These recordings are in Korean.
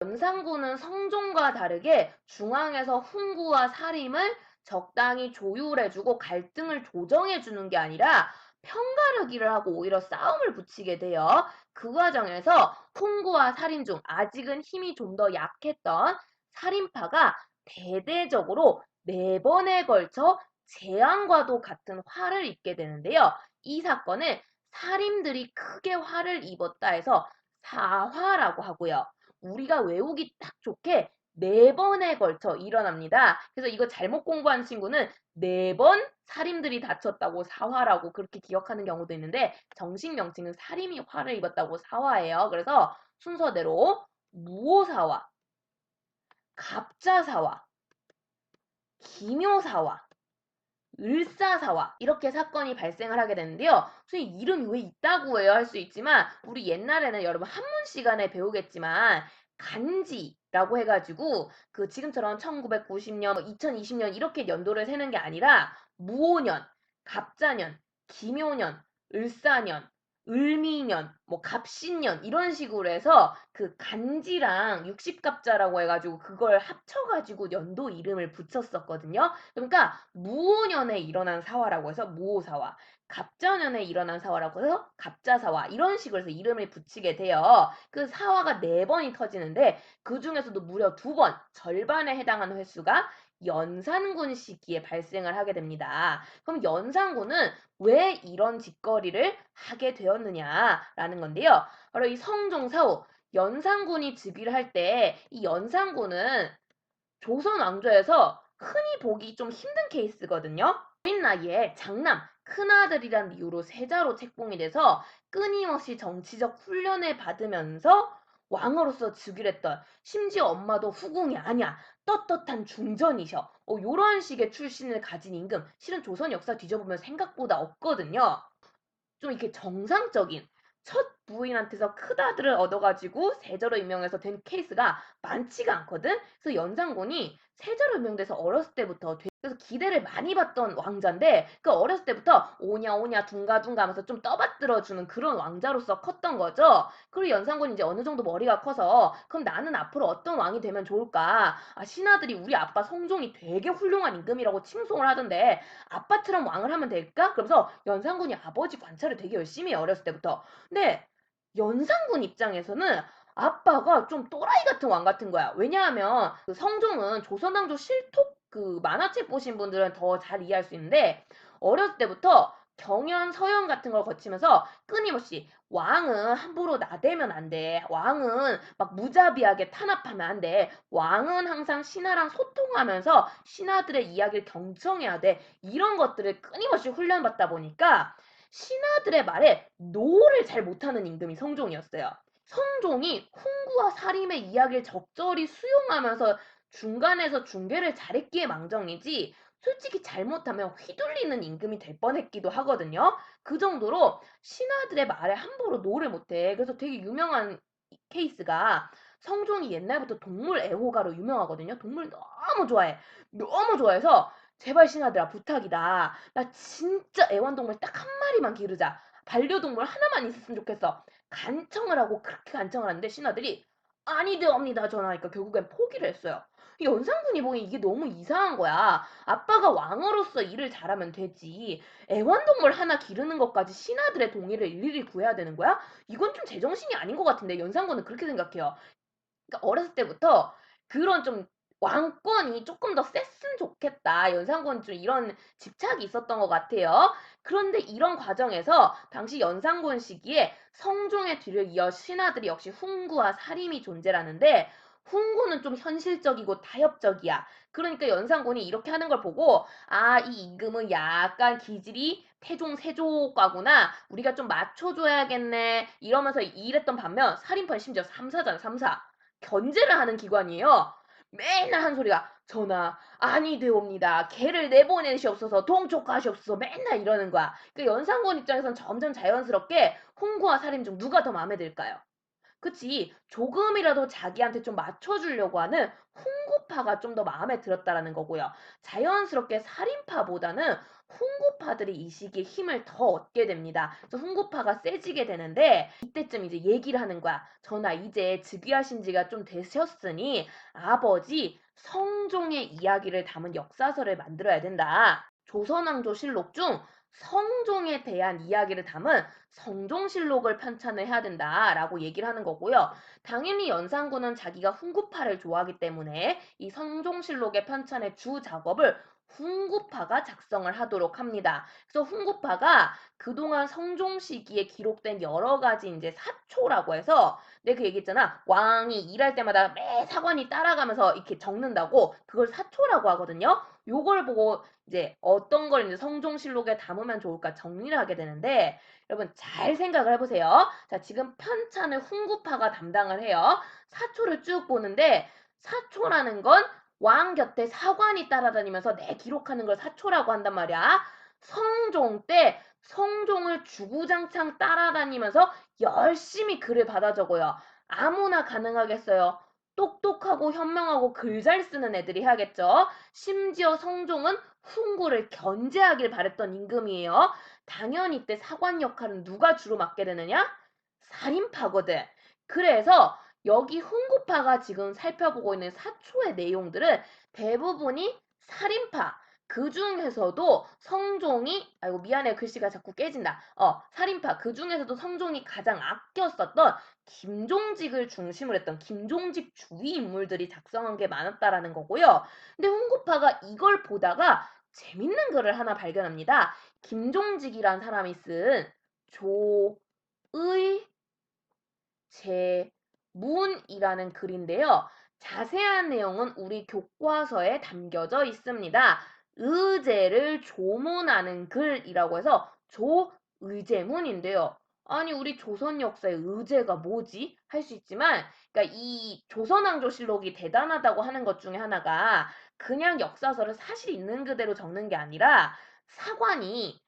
연산군은 성종과 다르게 중앙에서 훈구와 사림을 적당히 조율해주고 갈등을 조정해주는 게 아니라 편가르기를 하고 오히려 싸움을 붙이게 돼요. 그 과정에서 훈구와 사림 중 아직은 힘이 좀 더 약했던 사림파가 대대적으로 4번에 걸쳐 재앙과도 같은 화를 입게 되는데요. 이 사건을 사림들이 크게 화를 입었다 해서 사화라고 하고요. 우리가 외우기 딱 좋게 4번에 걸쳐 일어납니다. 그래서 이거 잘못 공부한 친구는 4번 살인들이 다쳤다고 사화라고 그렇게 기억하는 경우도 있는데 정식 명칭은 살인이 화를 입었다고 사화예요. 그래서 순서대로 무오사화, 갑자사화, 기묘사화, 을사사화 이렇게 사건이 발생을 하게 되는데요. 선생님 이름이 왜 있다고 해요? 할 수 있지만 우리 옛날에는 여러분 한문 시간에 배우겠지만 간지라고 해가지고 그 지금처럼 1990년, 2020년 이렇게 연도를 세는 게 아니라 무오년, 갑자년, 기묘년, 을사년, 을미년, 뭐 갑신년 이런 식으로 해서 그 간지랑 육십갑자라고 해가지고 그걸 합쳐가지고 연도 이름을 붙였었거든요. 그러니까 무오년에 일어난 사화라고 해서 무오사화, 갑자년에 일어난 사화라고 해서 갑자사화 이런 식으로 해서 이름을 붙이게 돼요. 그 사화가 4번이 터지는데 그 중에서도 무려 2번, 절반에 해당하는 횟수가 연산군 시기에 발생을 하게 됩니다. 그럼 연산군은 왜 이런 짓거리를 하게 되었느냐라는 건데요. 바로 이 성종사후 연산군이 즉위를 할 때 이 연산군은 조선 왕조에서 흔히 보기 좀 힘든 케이스거든요. 어린 나이에 장남, 큰아들이란 이유로 세자로 책봉이 돼서 끊임없이 정치적 훈련을 받으면서 왕으로서 즉위를 했던 심지어 엄마도 후궁이 아니야. 떳떳한 중전이셔. 요런 식의 출신을 가진 임금 실은 조선 역사 뒤져보면 생각보다 없거든요. 좀 이렇게 정상적인 첫 부인한테서 큰아들을 얻어가지고 세자로 임명해서 된 케이스가 많지가 않거든. 그래서 연산군이 세자로 임명돼서 어렸을 때부터 그래서 기대를 많이 받던 왕자인데 그 어렸을 때부터 오냐 오냐 둥가둥가 하면서 좀 떠받들어주는 그런 왕자로서 컸던 거죠. 그리고 연산군이 이제 어느 정도 머리가 커서 그럼 나는 앞으로 어떤 왕이 되면 좋을까? 아, 신하들이 우리 아빠 성종이 되게 훌륭한 임금이라고 칭송을 하던데 아빠처럼 왕을 하면 될까? 그러면서 연산군이 아버지 관찰을 되게 열심히 해요, 어렸을 때부터. 근데 연산군 입장에서는 아빠가 좀 또라이 같은 왕 같은 거야. 왜냐하면 그 성종은 조선왕조 실톡 그 만화책 보신 분들은 더 잘 이해할 수 있는데 어렸을 때부터 경연, 서연 같은 걸 거치면서 끊임없이 왕은 함부로 나대면 안 돼. 왕은 막 무자비하게 탄압하면 안 돼. 왕은 항상 신하랑 소통하면서 신하들의 이야기를 경청해야 돼. 이런 것들을 끊임없이 훈련받다 보니까 신하들의 말에 노를 잘 못하는 임금이 성종이었어요. 성종이 훈구와 사림의 이야기를 적절히 수용하면서 중간에서 중계를 잘했기에 망정이지 솔직히 잘못하면 휘둘리는 임금이 될 뻔했기도 하거든요. 그 정도로 신하들의 말에 함부로 노를 못해. 그래서 되게 유명한 케이스가 성종이 옛날부터 동물 애호가로 유명하거든요. 동물 너무 좋아해. 너무 좋아해서 제발 신하들아 부탁이다. 나 진짜 애완동물 딱 한 마리만 기르자. 반려동물 하나만 있었으면 좋겠어. 간청을 하고 그렇게 간청을 하는데 신하들이 아니되옵니다 전하니까 결국엔 포기를 했어요. 이 연산군이 보기엔 이게 너무 이상한 거야. 아빠가 왕으로서 일을 잘하면 되지. 애완동물 하나 기르는 것까지 신하들의 동의를 일일이 구해야 되는 거야? 이건 좀 제정신이 아닌 것 같은데 연산군은 그렇게 생각해요. 그러니까 어렸을 때부터 그런 좀 왕권이 조금 더 셌으면 좋겠다. 연산군은 좀 이런 집착이 있었던 것 같아요. 그런데 이런 과정에서 당시 연산군 시기에 성종의 뒤를 이어 신하들이 역시 훈구와 사림이 존재라는데 훈구는 좀 현실적이고 타협적이야. 그러니까 연산군이 이렇게 하는 걸 보고 아, 이 임금은 약간 기질이 태종 세조과구나. 우리가 좀 맞춰줘야겠네. 이러면서 일했던 반면 사림파는 심지어 삼사잖아, 삼사. 견제를 하는 기관이에요. 맨날 한 소리가 전하 아니되옵니다. 개를 내보내시옵소서 동촉하시옵소서 맨날 이러는 거야. 그 연산군 입장에선 점점 자연스럽게 홍구와 살인 중 누가 더 마음에 들까요? 그치. 조금이라도 자기한테 좀 맞춰주려고 하는 훈구파가 좀 더 마음에 들었다라는 거고요. 자연스럽게 살인파보다는 훈구파들이 이 시기에 힘을 더 얻게 됩니다. 그래서 훈구파가 세지게 되는데 이때쯤 이제 얘기를 하는 거야. 전하 이제 즉위하신 지가 좀 되셨으니 아버지 성종의 이야기를 담은 역사서를 만들어야 된다. 조선왕조실록 중 성종에 대한 이야기를 담은 성종실록을 편찬을 해야 된다라고 얘기를 하는 거고요. 당연히 연산군은 자기가 훈구파를 좋아하기 때문에 이 성종실록의 편찬의 주 작업을 훈구파가 작성을 하도록 합니다. 그래서 훈구파가 그동안 성종 시기에 기록된 여러 가지 이제 사초라고 해서 내가 그 얘기했잖아. 왕이 일할 때마다 매 사관이 따라가면서 이렇게 적는다고 그걸 사초라고 하거든요. 요걸 보고 이제 어떤 걸 이제 성종실록에 담으면 좋을까 정리를 하게 되는데 여러분 잘 생각을 해보세요. 자, 지금 편찬을 훈구파가 담당을 해요. 사초를 쭉 보는데 사초라는 건 왕 곁에 사관이 따라다니면서 내 기록하는 걸 사초라고 한단 말이야. 성종 때 성종을 주구장창 따라다니면서 열심히 글을 받아 적어요. 아무나 가능하겠어요. 똑똑하고 현명하고 글 잘 쓰는 애들이 해야겠죠. 심지어 성종은 훈구를 견제하길 바랬던 임금이에요. 당연히 이때 사관 역할은 누가 주로 맡게 되느냐? 살인파거든. 그래서 여기 훈구파가 지금 살펴보고 있는 사초의 내용들은 대부분이 살인파, 그 중에서도 성종이, 아이고 미안해 글씨가 자꾸 깨진다. 살인파, 그 중에서도 성종이 가장 아껴 썼던 김종직을 중심으로 했던 김종직 주위 인물들이 작성한 게 많았다라는 거고요. 근데 훈구파가 이걸 보다가 재밌는 글을 하나 발견합니다. 김종직이란 사람이 쓴 조의 제문이라는 글인데요. 자세한 내용은 우리 교과서에 담겨져 있습니다. 의제를 조문하는 글이라고 해서 조의제문인데요. 아니 우리 조선 역사의 의제가 뭐지? 할 수 있지만 그러니까 이 조선왕조실록이 대단하다고 하는 것 중에 하나가 그냥 역사서를 사실 있는 그대로 적는 게 아니라 사관이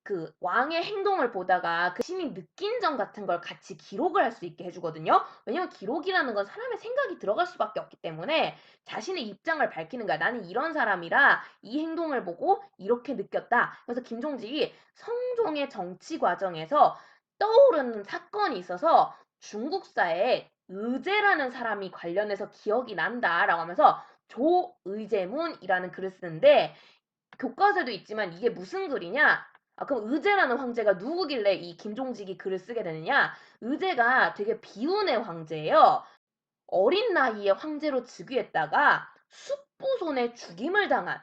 그 왕의 행동을 보다가 그 신이 느낀 점 같은 걸 같이 기록을 할 수 있게 해주거든요. 왜냐면 기록이라는 건 사람의 생각이 들어갈 수밖에 없기 때문에 자신의 입장을 밝히는 거야. 나는 이런 사람이라 이 행동을 보고 이렇게 느꼈다. 그래서 김종직이 성종의 정치 과정에서 떠오르는 사건이 있어서 중국사에 의제라는 사람이 관련해서 기억이 난다라고 하면서 조의제문이라는 글을 쓰는데 교과서에도 있지만 이게 무슨 글이냐? 그럼 의제라는 황제가 누구길래 이 김종직이 글을 쓰게 되느냐? 의제가 되게 비운의 황제예요. 어린 나이에 황제로 즉위했다가 숙부 손에 죽임을 당한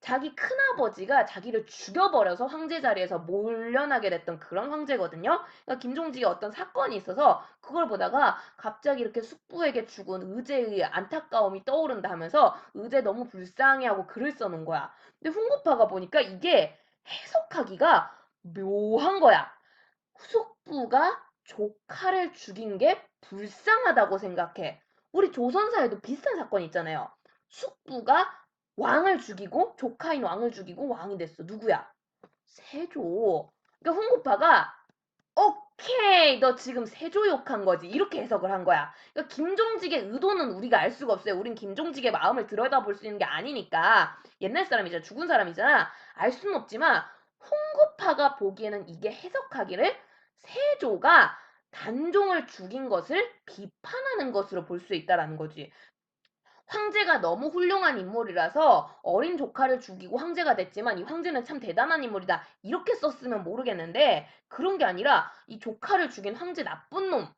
자기 큰아버지가 자기를 죽여버려서 황제 자리에서 몰려나게 됐던 그런 황제거든요. 그러니까 김종직이 어떤 사건이 있어서 그걸 보다가 갑자기 이렇게 숙부에게 죽은 의제의 안타까움이 떠오른다 하면서 의제 너무 불쌍해하고 글을 써놓은 거야. 근데 훈구파가 보니까 이게 해석하기가 묘한 거야. 숙부가 조카를 죽인 게 불쌍하다고 생각해. 우리 조선사에도 비슷한 사건이 있잖아요. 숙부가 왕을 죽이고 조카인 왕을 죽이고 왕이 됐어. 누구야? 세조. 그러니까 훈구파가 오케이 너 지금 세조 욕한 거지 이렇게 해석을 한 거야. 그러니까 김종직의 의도는 우리가 알 수가 없어요. 우린 김종직의 마음을 들여다볼 수 있는 게 아니니까 옛날 사람이잖아 죽은 사람이잖아 알 수는 없지만 훈구파가 보기에는 이게 해석하기를 세조가 단종을 죽인 것을 비판하는 것으로 볼 수 있다라는 거지. 황제가 너무 훌륭한 인물이라서 어린 조카를 죽이고 황제가 됐지만 이 황제는 참 대단한 인물이다. 이렇게 썼으면 모르겠는데 그런 게 아니라 이 조카를 죽인 황제 나쁜 놈,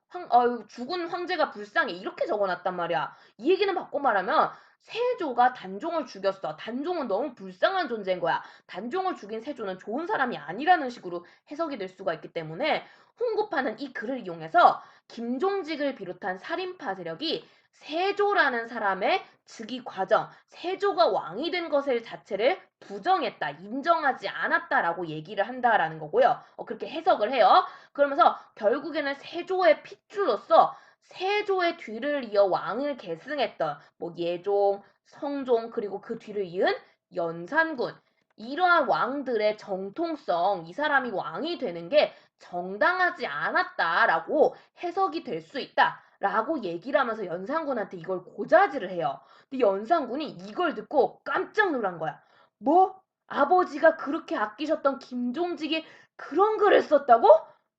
죽은 황제가 불쌍해 이렇게 적어놨단 말이야. 이 얘기는 바꿔 말하면 세조가 단종을 죽였어. 단종은 너무 불쌍한 존재인 거야. 단종을 죽인 세조는 좋은 사람이 아니라는 식으로 해석이 될 수가 있기 때문에 홍구파는 이 글을 이용해서 김종직을 비롯한 살인파 세력이 세조라는 사람의 즉위 과정, 세조가 왕이 된 것을 자체를 부정했다, 인정하지 않았다라고 얘기를 한다라는 거고요. 그렇게 해석을 해요. 그러면서 결국에는 세조의 핏줄로서 세조의 뒤를 이어 왕을 계승했던 뭐 예종, 성종 그리고 그 뒤를 이은 연산군 이러한 왕들의 정통성, 이 사람이 왕이 되는 게 정당하지 않았다라고 해석이 될 수 있다. 라고 얘기를 하면서 연산군한테 이걸 고자질을 해요. 근데 연산군이 이걸 듣고 깜짝 놀란 거야. 뭐? 아버지가 그렇게 아끼셨던 김종직이 그런 글을 썼다고?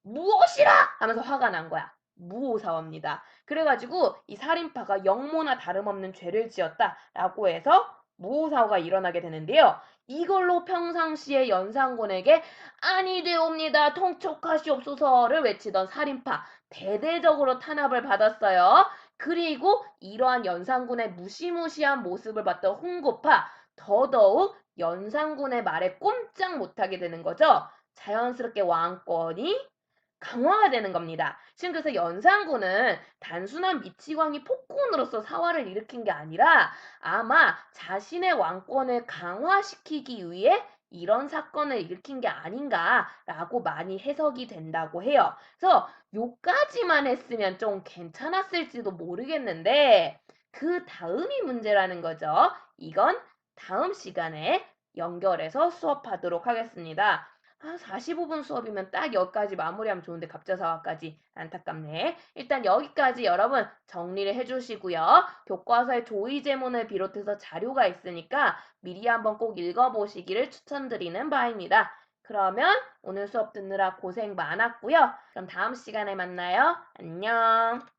무엇이라! 하면서 화가 난 거야. 무오사화입니다. 그래가지고 이 살인파가 영모나 다름없는 죄를 지었다라고 해서 무오사화가 일어나게 되는데요. 이걸로 평상시에 연산군에게 아니되옵니다. 통촉하시옵소서를 외치던 살인파 대대적으로 탄압을 받았어요. 그리고 이러한 연산군의 무시무시한 모습을 봤던 홍고파 더더욱 연산군의 말에 꼼짝 못하게 되는 거죠. 자연스럽게 왕권이 강화가 되는 겁니다. 지금 그래서 연산군은 단순한 미치광이 폭군으로서 사활을 일으킨 게 아니라 아마 자신의 왕권을 강화시키기 위해 이런 사건을 일으킨 게 아닌가라고 많이 해석이 된다고 해요. 그래서 요까지만 했으면 좀 괜찮았을지도 모르겠는데 그 다음이 문제라는 거죠. 이건 다음 시간에 연결해서 수업하도록 하겠습니다. 45분 수업이면 딱 여기까지 마무리하면 좋은데 갑자사화까지 안타깝네. 일단 여기까지 여러분 정리를 해주시고요. 교과서에 조의제문을 비롯해서 자료가 있으니까 미리 한번 꼭 읽어보시기를 추천드리는 바입니다. 그러면 오늘 수업 듣느라 고생 많았고요. 그럼 다음 시간에 만나요. 안녕.